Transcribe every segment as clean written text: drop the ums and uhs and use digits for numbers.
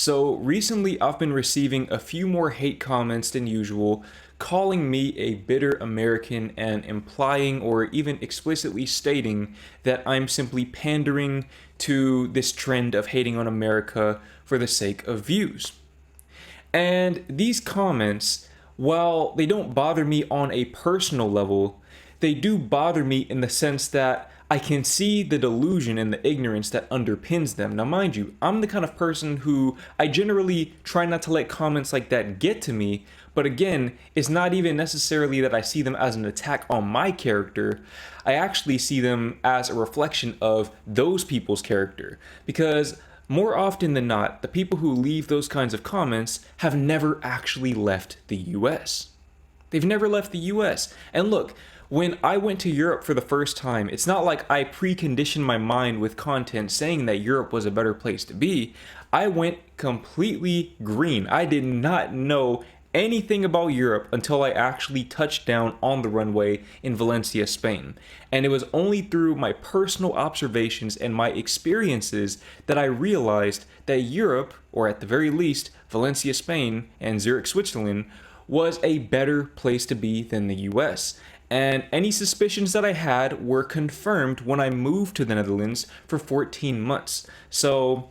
So recently I've been receiving a few more hate comments than usual, calling me a bitter American and implying or even explicitly stating that I'm simply pandering to this trend of hating on America for the sake of views. And these comments, while they don't bother me on a personal level, they do bother me in the sense that I can see the delusion and the ignorance that underpins them. Now, mind you, I'm the kind of person who I generally try not to let comments like that get to me, but again, it's not even necessarily that I see them as an attack on my character. I actually see them as a reflection of those people's character, because more often than not, the people who leave those kinds of comments have never actually left the US. They've never left the US. And look, when I went to Europe for the first time, it's not like I preconditioned my mind with content saying that Europe was a better place to be. I went completely green. I did not know anything about Europe until I actually touched down on the runway in Valencia, Spain. And it was only through my personal observations and my experiences that I realized that Europe, or at the very least, Valencia, Spain, and Zurich, Switzerland, was a better place to be than the US. And any suspicions that I had were confirmed when I moved to the Netherlands for 14 months. So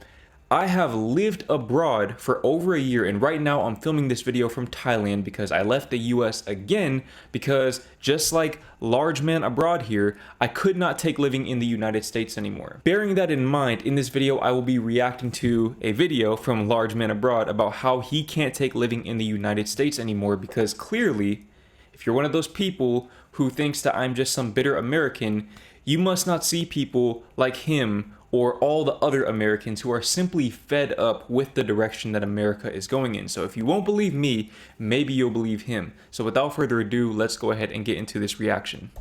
I have lived abroad for over a year, and right now I'm filming this video from Thailand because I left the US again because, just like large man abroad here, I could not take living in the United States anymore. Bearing that in mind, in this video I will be reacting to a video from large man abroad about how he can't take living in the United States anymore because clearly, if you're one of those people who thinks that I'm just some bitter American, you must not see people like him or all the other Americans who are simply fed up with the direction that America is going in. So if you won't believe me, maybe you'll believe him. So without further ado, let's go ahead and get into this reaction.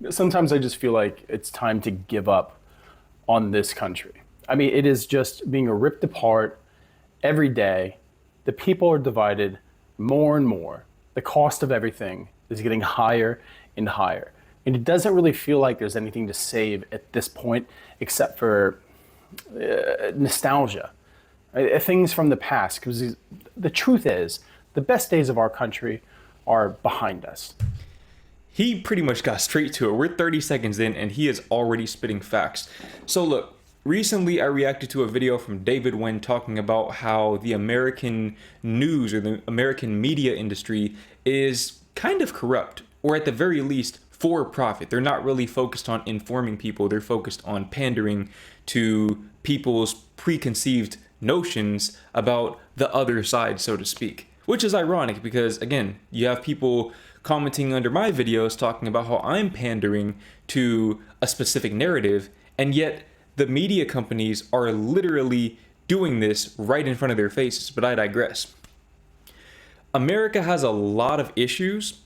Sometimes I just feel like it's time to give up on this country. I mean, it is just being ripped apart every day. The people are divided more and more. The cost of everything is getting higher and higher. And it doesn't really feel like there's anything to save at this point except for nostalgia, right? Things from the past. Because the truth is, the best days of our country are behind us. He pretty much got straight to it. We're 30 seconds in and he is already spitting facts. So look, recently I reacted to a video from David Wen talking about how the American news or the American media industry is kind of corrupt, or at the very least for profit. They're not really focused on informing people. They're focused on pandering to people's preconceived notions about the other side, so to speak. Which is ironic because, again, you have people commenting under my videos talking about how I'm pandering to a specific narrative, and yet the media companies are literally doing this right in front of their faces. But I digress. America has a lot of issues,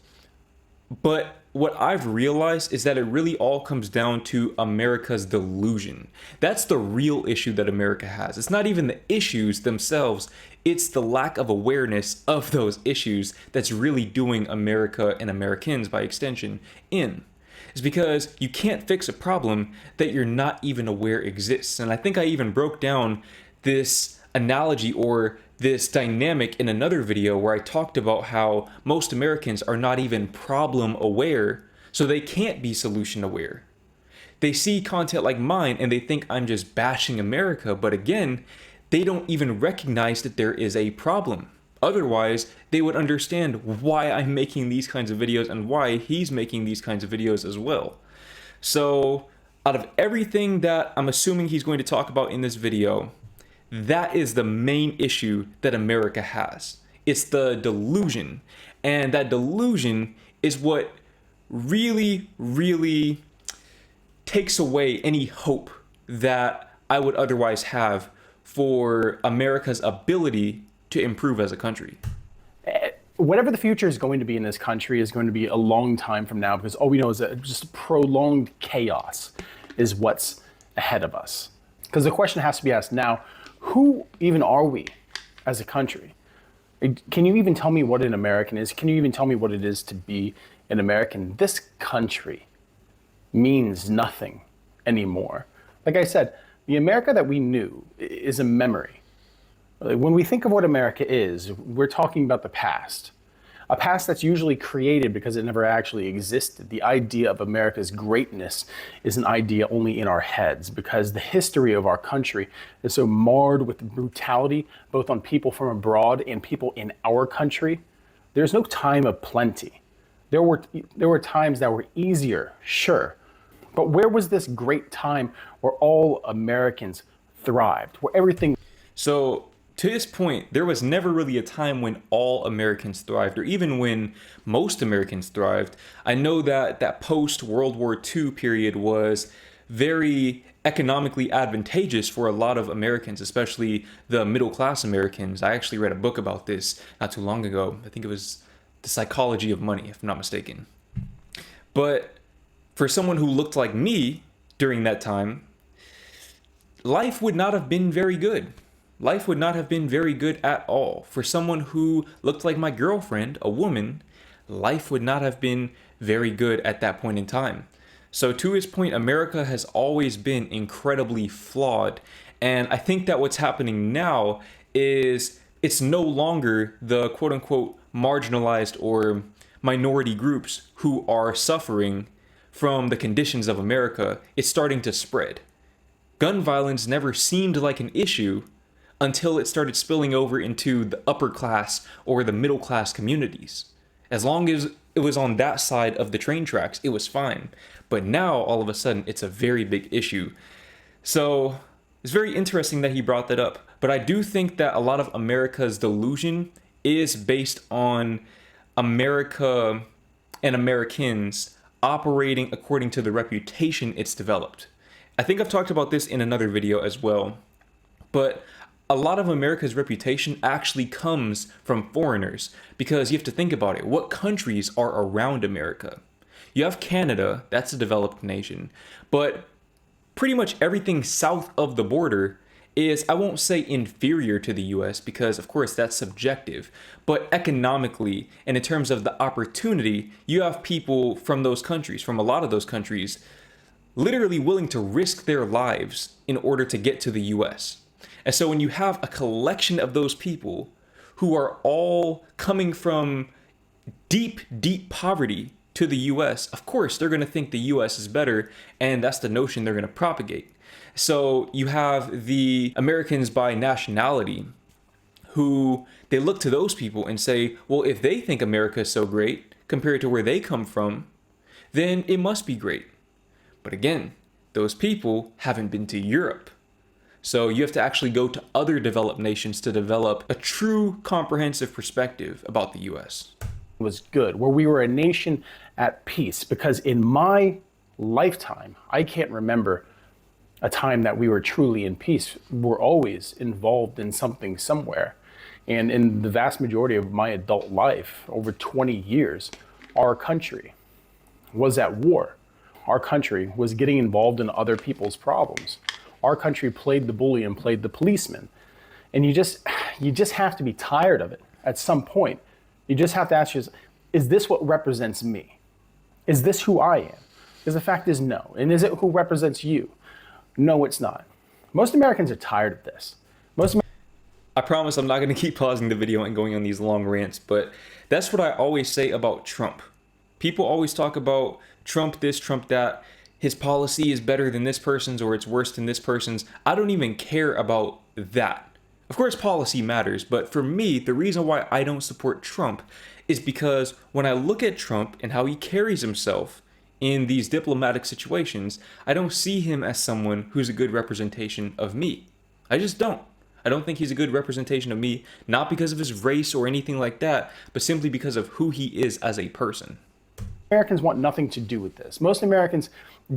but what I've realized is that it really all comes down to America's delusion. That's the real issue that America has. It's not even the issues themselves, it's the lack of awareness of those issues that's really doing America and Americans, by extension, in. It's because you can't fix a problem that you're not even aware exists. And I think I even broke down this analogy or this dynamic in another video where I talked about how most Americans are not even problem aware, so they can't be solution aware. They see content like mine and they think I'm just bashing America, but again, they don't even recognize that there is a problem. Otherwise, they would understand why I'm making these kinds of videos and why he's making these kinds of videos as well. So, out of everything that I'm assuming he's going to talk about in this video, that is the main issue that America has. It's the delusion. And that delusion is what really, really takes away any hope that I would otherwise have for America's ability to improve as a country. Whatever the future is going to be in this country is going to be a long time from now, because all we know is that just prolonged chaos is what's ahead of us. Because the question has to be asked now, who even are we as a country? Can you even tell me what an American is? Can you even tell me what it is to be an American? This country means nothing anymore. Like I said, the America that we knew is a memory. When we think of what America is, we're talking about the past. A past that's usually created because it never actually existed. The idea of America's greatness is an idea only in our heads because the history of our country is so marred with brutality, both on people from abroad and people in our country. There's no time of plenty. There were times that were easier, sure, but where was this great time where all Americans thrived, where everything... So, to this point, there was never really a time when all Americans thrived, or even when most Americans thrived. I know that that post-World War II period was very economically advantageous for a lot of Americans, especially the middle-class Americans. I actually read a book about this not too long ago. I think it was The Psychology of Money, if I'm not mistaken. But for someone who looked like me during that time, life would not have been very good. Life would not have been very good at all. For someone who looked like my girlfriend, a woman, life would not have been very good at that point in time. So to his point, America has always been incredibly flawed. And I think that what's happening now is it's no longer the quote unquote marginalized or minority groups who are suffering from the conditions of America. It's starting to spread. Gun violence never seemed like an issue until it started spilling over into the upper class or the middle class communities. As long as it was on that side of the train tracks, it was fine. But now, all of a sudden, it's a very big issue. So it's very interesting that he brought that up. But I do think that a lot of America's delusion is based on America and Americans operating according to the reputation it's developed. I think I've talked about this in another video as well. But a lot of America's reputation actually comes from foreigners because you have to think about it. What countries are around America? You have Canada, that's a developed nation, but pretty much everything south of the border is, I won't say inferior to the US because of course that's subjective, but economically and in terms of the opportunity, you have people from those countries, from a lot of those countries, literally willing to risk their lives in order to get to the US. And so when you have a collection of those people who are all coming from deep, deep poverty to the US, of course, they're going to think the US is better, and that's the notion they're going to propagate. So you have the Americans by nationality who they look to those people and say, well, if they think America is so great compared to where they come from, then it must be great. But again, those people haven't been to Europe. So you have to actually go to other developed nations to develop a true comprehensive perspective about the US. was good, where we were a nation at peace. Because in my lifetime, I can't remember a time that we were truly in peace. We're always involved in something somewhere. And in the vast majority of my adult life, over 20 years, our country was at war. Our country was getting involved in other people's problems. Our country played the bully and played the policeman. And you just have to be tired of it at some point. You just have to ask yourself, is this what represents me? Is this who I am? Because the fact is no. And is it who represents you? No, it's not. Most Americans are tired of this. I promise I'm not going to keep pausing the video and going on these long rants, but that's what I always say about Trump. People always talk about Trump this, Trump that. His policy is better than this person's or it's worse than this person's. I don't even care about that. Of course, policy matters, but for me, the reason why I don't support Trump is because when I look at Trump and how he carries himself in these diplomatic situations, I don't see him as someone who's a good representation of me. I just don't. I don't think he's a good representation of me, not because of his race or anything like that, but simply because of who he is as a person. Americans want nothing to do with this. Most Americans,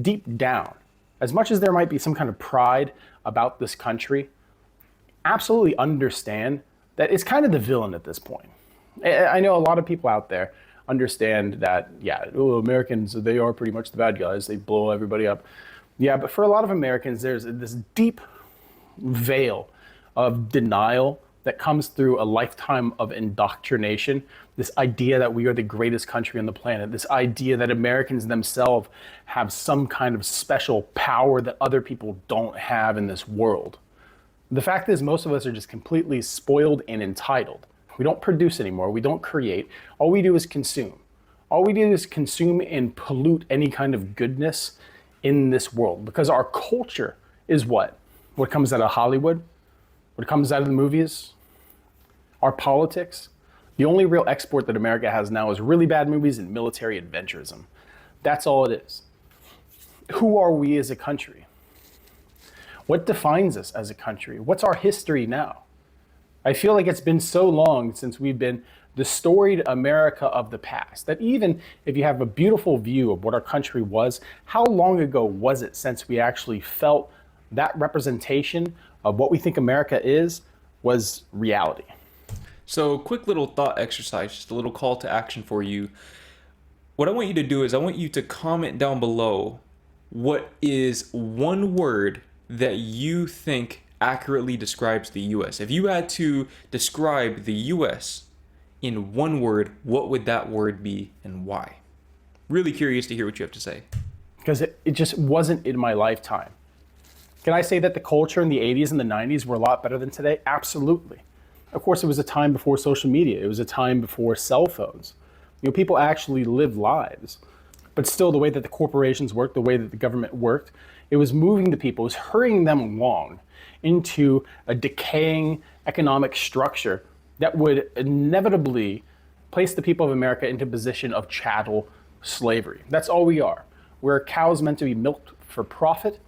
deep down, as much as there might be some kind of pride about this country, absolutely understand that it's kind of the villain at this point. I know a lot of people out there understand that, yeah, Americans, they are pretty much the bad guys. They blow everybody up. Yeah, but for a lot of Americans, there's this deep veil of denial that comes through a lifetime of indoctrination. This idea that we are the greatest country on the planet, this idea that Americans themselves have some kind of special power that other people don't have in this world. The fact is, most of us are just completely spoiled and entitled. We don't produce anymore. We don't create. All we do is consume. All we do is consume and pollute any kind of goodness in this world, because our culture is what? What comes out of Hollywood? What comes out of the movies? Our politics? The only real export that America has now is really bad movies and military adventurism. That's all it is. Who are we as a country? What defines us as a country? What's our history now? I feel like it's been so long since we've been the storied America of the past that even if you have a beautiful view of what our country was, how long ago was it since we actually felt that representation of what we think America is was reality? So, quick little thought exercise, just a little call to action for you. What I want you to do is I want you to comment down below what is one word that you think accurately describes the US. If you had to describe the US in one word, what would that word be and why? Really curious to hear what you have to say. Because it just wasn't in my lifetime. Can I say that the culture in the 80s and the 90s were a lot better than today? Absolutely. Of course, it was a time before social media. It was a time before cell phones. People actually lived lives. But still, the way that the corporations worked, the way that the government worked, it was moving the people, it was hurrying them along into a decaying economic structure that would inevitably place the people of America into a position of chattel slavery. That's all we are. We're cows meant to be milked for profit,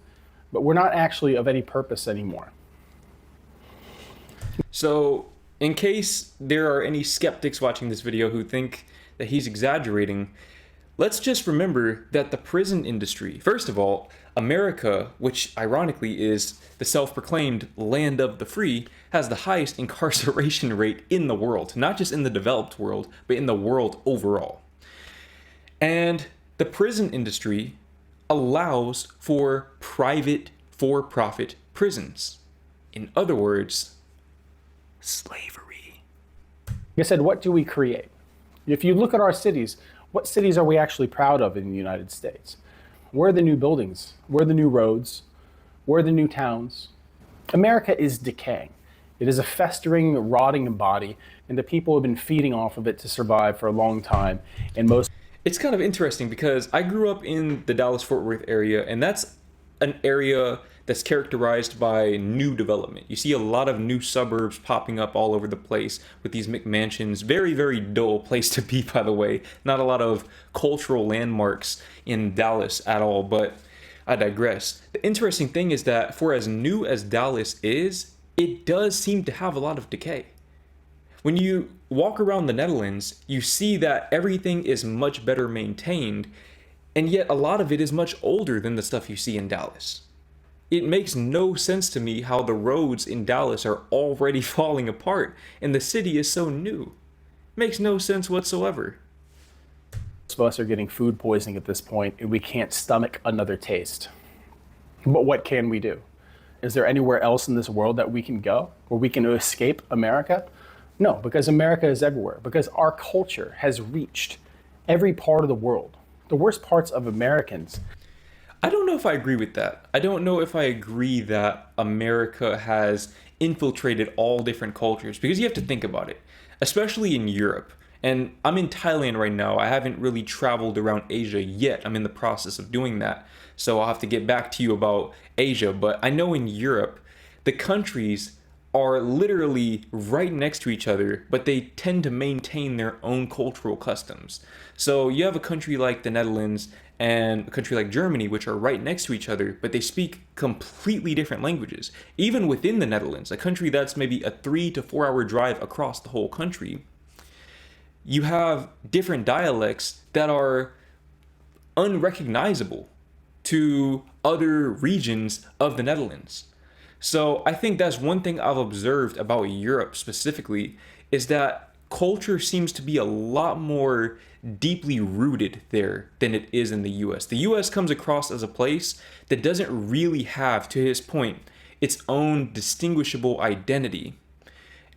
but we're not actually of any purpose anymore. So, in case there are any skeptics watching this video who think that he's exaggerating, let's just remember that the prison industry, first of all, America, which ironically is the self-proclaimed land of the free, has the highest incarceration rate in the world, not just in the developed world, but in the world overall. And the prison industry allows for private, for-profit prisons. In other words, slavery. Like I said, what do we create? If you look at our cities, what cities are we actually proud of in the United States? Where are the new buildings? Where are the new roads? Where are the new towns? America is decaying. It is a festering, rotting body, and the people have been feeding off of it to survive for a long time. And It's kind of interesting because I grew up in the Dallas-Fort Worth area, and that's an area that's characterized by new development. You see a lot of new suburbs popping up all over the place with these McMansions. Very, very dull place to be, by the way. Not a lot of cultural landmarks in Dallas at all, but I digress. The interesting thing is that for as new as Dallas is, it does seem to have a lot of decay. When you walk around the Netherlands, you see that everything is much better maintained, and yet a lot of it is much older than the stuff you see in Dallas. It makes no sense to me how the roads in Dallas are already falling apart and the city is so new. Makes no sense whatsoever. most of us are getting food poisoning at this point, and we can't stomach another taste. But what can we do? Is there anywhere else in this world that we can go where we can escape America? No, because America is everywhere, because our culture has reached every part of the world. The worst parts of Americans. I don't know if I agree with that. I don't know if I agree that America has infiltrated all different cultures, because you have to think about it, especially in Europe. And I'm in Thailand right now. I haven't really traveled around Asia yet. I'm in the process of doing that. So I'll have to get back to you about Asia. But I know in Europe, the countries are literally right next to each other, but they tend to maintain their own cultural customs. So you have a country like the Netherlands and a country like Germany, which are right next to each other, but they speak completely different languages. Even within the Netherlands, a country that's maybe a 3 to 4 hour drive across the whole country, you have different dialects that are unrecognizable to other regions of the Netherlands. So I think that's one thing I've observed about Europe specifically, is that culture seems to be a lot more deeply rooted there than it is in the US. The US comes across as a place that doesn't really have, to his point, its own distinguishable identity.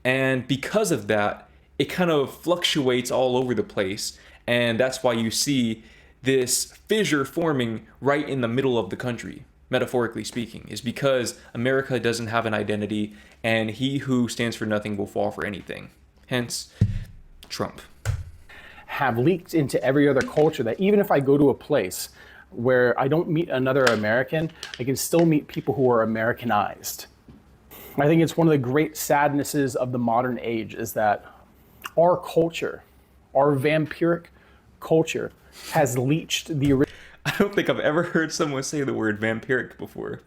And because of that, it kind of fluctuates all over the place. And that's why you see this fissure forming right in the middle of the country. metaphorically speaking, is because America doesn't have an identity, and he who stands for nothing will fall for anything. Hence, Trump. Have leaked into every other culture that even if I go to a place where I don't meet another American, I can still meet people who are Americanized. I think it's one of the great sadnesses of the modern age is that our culture, our vampiric culture, has leached the original. I don't think I've ever heard someone say the word vampiric before.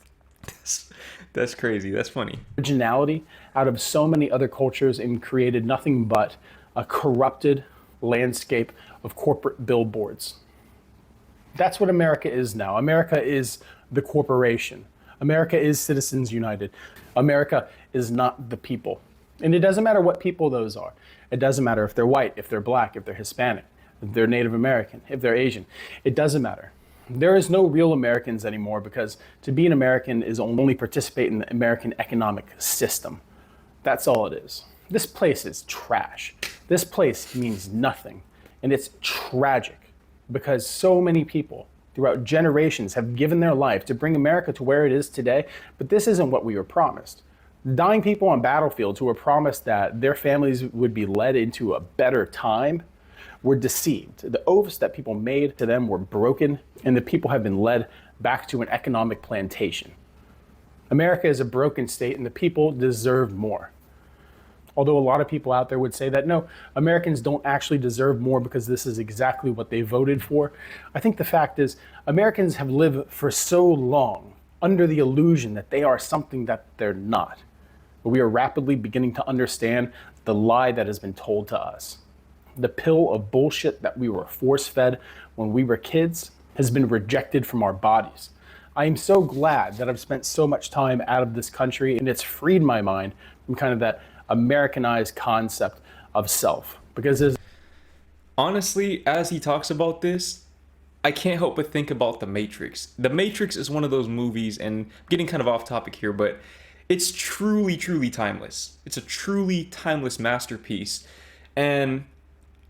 That's crazy. That's funny. Originality out of so many other cultures and created nothing but a corrupted landscape of corporate billboards. That's what America is now. America is the corporation. America is Citizens United. America is not the people. And it doesn't matter what people those are. It doesn't matter if they're white, if they're black, if they're Hispanic, if they're Native American, if they're Asian. It doesn't matter. There is no real Americans anymore because to be an American is only participate in the American economic system. That's all it is. This place is trash. This place means nothing. And it's tragic because so many people throughout generations have given their life to bring America to where it is today, but this isn't what we were promised. Dying people on battlefields who were promised that their families would be led into a better time were deceived. The oaths that people made to them were broken, and the people have been led back to an economic plantation. America is a broken state, and the people deserve more. Although a lot of people out there would say that, no, Americans don't actually deserve more because this is exactly what they voted for. I think the fact is, Americans have lived for so long under the illusion that they are something that they're not. But we are rapidly beginning to understand the lie that has been told to us. The pill of bullshit that we were force-fed when we were kids has been rejected from our bodies. I am so glad that I've spent so much time out of this country, and it's freed my mind from kind of that Americanized concept of self. Because Honestly, as he talks about this, I can't help but think about The Matrix. The Matrix is one of those movies, and I'm getting kind of off topic here, but it's truly, truly timeless. It's a truly timeless masterpiece. And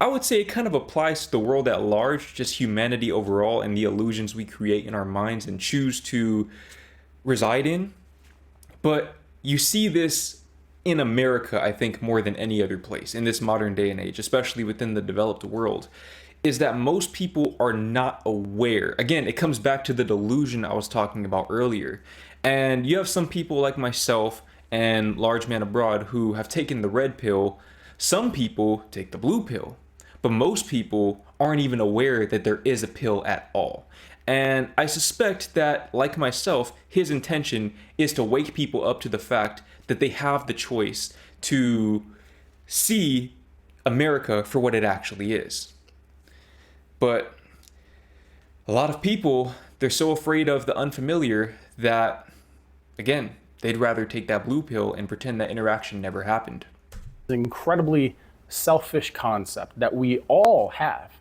I would say it kind of applies to the world at large, just humanity overall, and the illusions we create in our minds and choose to reside in. But you see this in America, I think, more than any other place in this modern day and age, especially within the developed world, is that most people are not aware. Again, it comes back to the delusion I was talking about earlier. And you have some people like myself and Large Man Abroad who have taken the red pill. Some people take the blue pill, but most people aren't even aware that there is a pill at all. And I suspect that, like myself, his intention is to wake people up to the fact that they have the choice to see America for what it actually is. But a lot of people, they're so afraid of the unfamiliar that, again, they'd rather take that blue pill and pretend that interaction never happened. an incredibly selfish concept that we all have.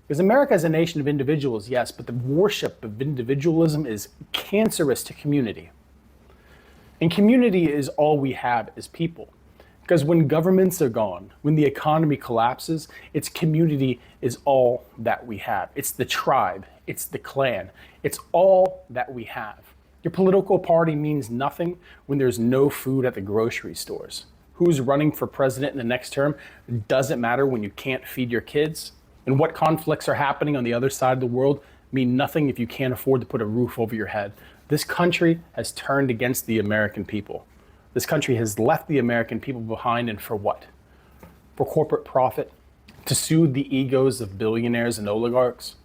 Because America is a nation of individuals, yes, but the worship of individualism is cancerous to community. And community is all we have as people. Because when governments are gone, when the economy collapses, it's community is all that we have. It's the tribe, it's the clan, it's all that we have. Your political party means nothing when there's no food at the grocery stores. Who's running for president in the next term doesn't matter when you can't feed your kids. And what conflicts are happening on the other side of the world mean nothing if you can't afford to put a roof over your head. This country has turned against the American people. This country has left the American people behind, and for what? For corporate profit, to soothe the egos of billionaires and oligarchs,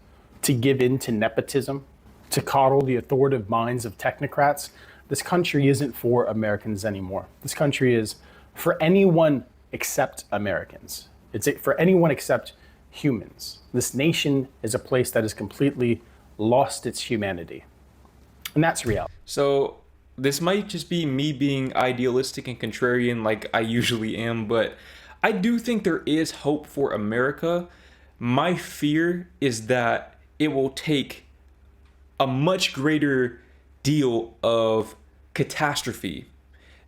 to give in to nepotism, to coddle the authoritative minds of technocrats. This country isn't for Americans anymore. This country is for anyone except Americans. It's for anyone except humans. This nation is a place that has completely lost its humanity. And that's reality. So this might just be me being idealistic and contrarian like I usually am, but I do think there is hope for America. My fear is that it will take a much greater deal of catastrophe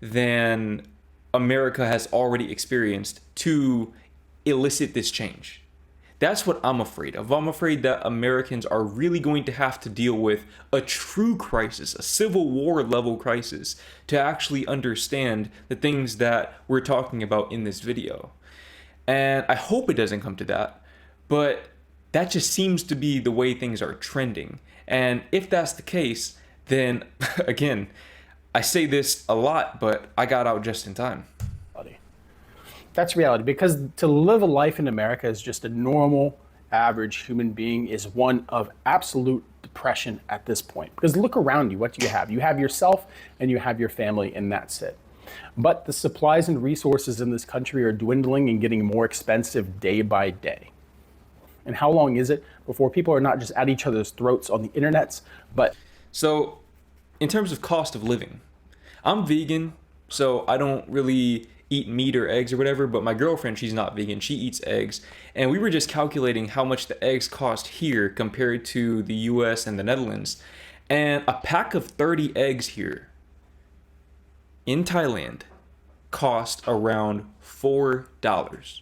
than America has already experienced to elicit this change. That's what I'm afraid of. I'm afraid that Americans are really going to have to deal with a true crisis, a civil war level crisis, to actually understand the things that we're talking about in this video. And I hope it doesn't come to that, but that just seems to be the way things are trending. And if that's the case, then again, I say this a lot, but I got out just in time. That's reality, because to live a life in America as just a normal, average human being is one of absolute depression at this point. Because look around you, what do you have? You have yourself and you have your family, and that's it. But the supplies and resources in this country are dwindling and getting more expensive day by day. And how long is it before people are not just at each other's throats on the internets, but... So, in terms of cost of living, I'm vegan, so I don't really eat meat or eggs or whatever, but my girlfriend, she's not vegan, she eats eggs, and we were just calculating how much the eggs cost here compared to the US and the Netherlands, and a pack of 30 eggs here in Thailand cost around $4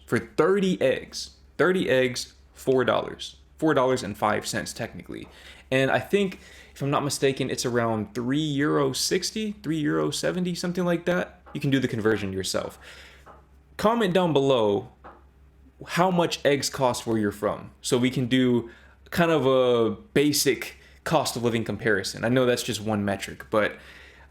for 30 eggs. 30 eggs, $4. $4.05 technically. And I think, if I'm not mistaken, it's around €3.60, €3.70, something like that. You can do the conversion yourself. Comment down below how much eggs cost where you're from, so we can do kind of a basic cost of living comparison. I know that's just one metric, but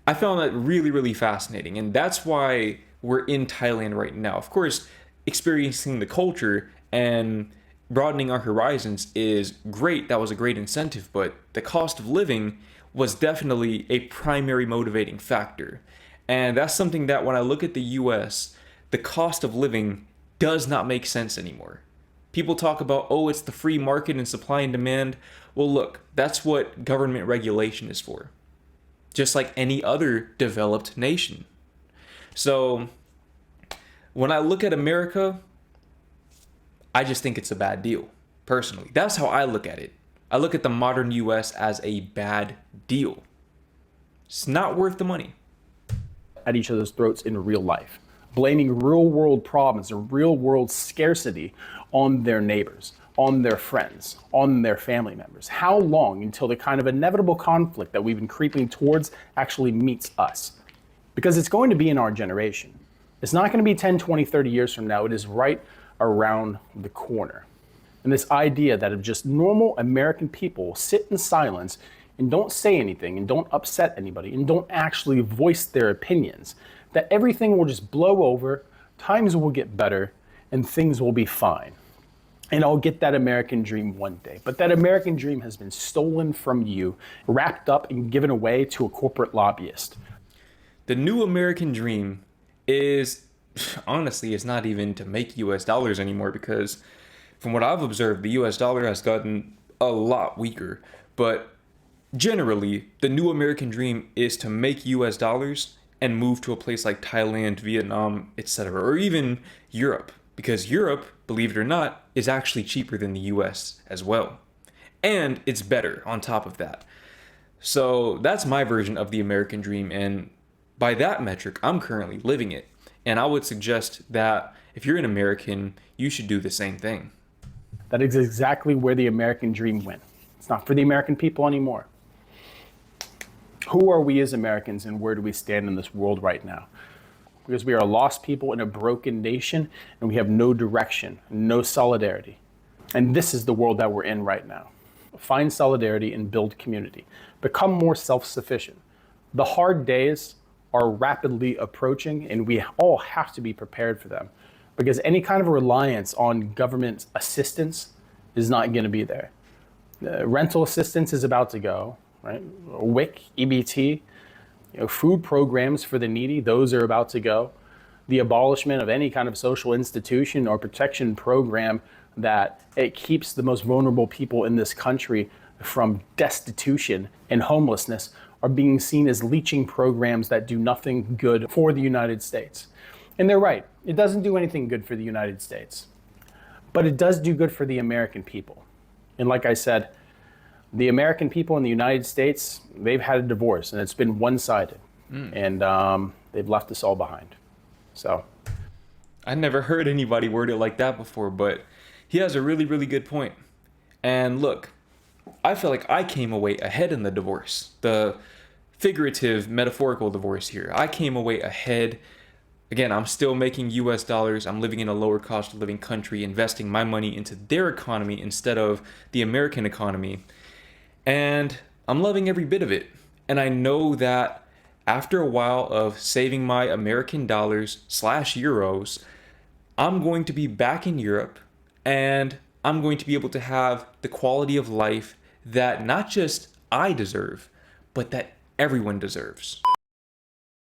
I found that really, really fascinating. And that's why we're in Thailand right now. Of course, experiencing the culture and broadening our horizons is great. That was a great incentive, but the cost of living was definitely a primary motivating factor. And that's something that when I look at the US, the cost of living does not make sense anymore. People talk about, oh, it's the free market and supply and demand. Well, look, that's what government regulation is for, just like any other developed nation. So when I look at America, I just think it's a bad deal, personally. That's how I look at it. I look at the modern US as a bad deal. It's not worth the money. At each other's throats in real life, blaming real world problems and real world scarcity on their neighbors, on their friends, on their family members. How long until the kind of inevitable conflict that we've been creeping towards actually meets us? Because it's going to be in our generation. It's not going to be 10, 20, 30 years from now. It is right around the corner. And this idea that if just normal American people sit in silence and don't say anything and don't upset anybody and don't actually voice their opinions, that everything will just blow over, times will get better, and things will be fine. And I'll get that American dream one day. But that American dream has been stolen from you, wrapped up and given away to a corporate lobbyist. The new American dream is, honestly, it's not even to make US dollars anymore, because from what I've observed, the US dollar has gotten a lot weaker. But generally, the new American dream is to make US dollars and move to a place like Thailand, Vietnam, etc., or even Europe, because Europe, believe it or not, is actually cheaper than the US as well. And it's better on top of that. So that's my version of the American dream, and by that metric, I'm currently living it. And I would suggest that if you're an American, you should do the same thing. That is exactly where the American dream went. It's not for the American people anymore. Who are we as Americans, and where do we stand in this world right now? Because we are a lost people in a broken nation, and we have no direction, no solidarity. And this is the world that we're in right now. Find solidarity and build community. Become more self-sufficient. The hard days are rapidly approaching, and we all have to be prepared for them, because any kind of reliance on government assistance is not going to be there. Rental assistance is about to go, right? WIC, EBT, food programs for the needy, those are about to go. The abolishment of any kind of social institution or protection program that it keeps the most vulnerable people in this country from destitution and homelessness are being seen as leeching programs that do nothing good for the United States. And they're right, it doesn't do anything good for the United States, but it does do good for the American people. And like I said, the American people in the United States, they've had a divorce, and it's been one-sided, and they've left us all behind. So, I never heard anybody word it like that before, but he has a really, really good point. And look, I feel like I came away ahead in the divorce. The figurative, metaphorical divorce here. I came away ahead. Again, I'm still making US dollars. I'm living in a lower cost of living country, investing my money into their economy instead of the American economy. And I'm loving every bit of it. And I know that after a while of saving my American dollars slash euros, I'm going to be back in Europe and I'm going to be able to have the quality of life that not just I deserve, but that everyone deserves.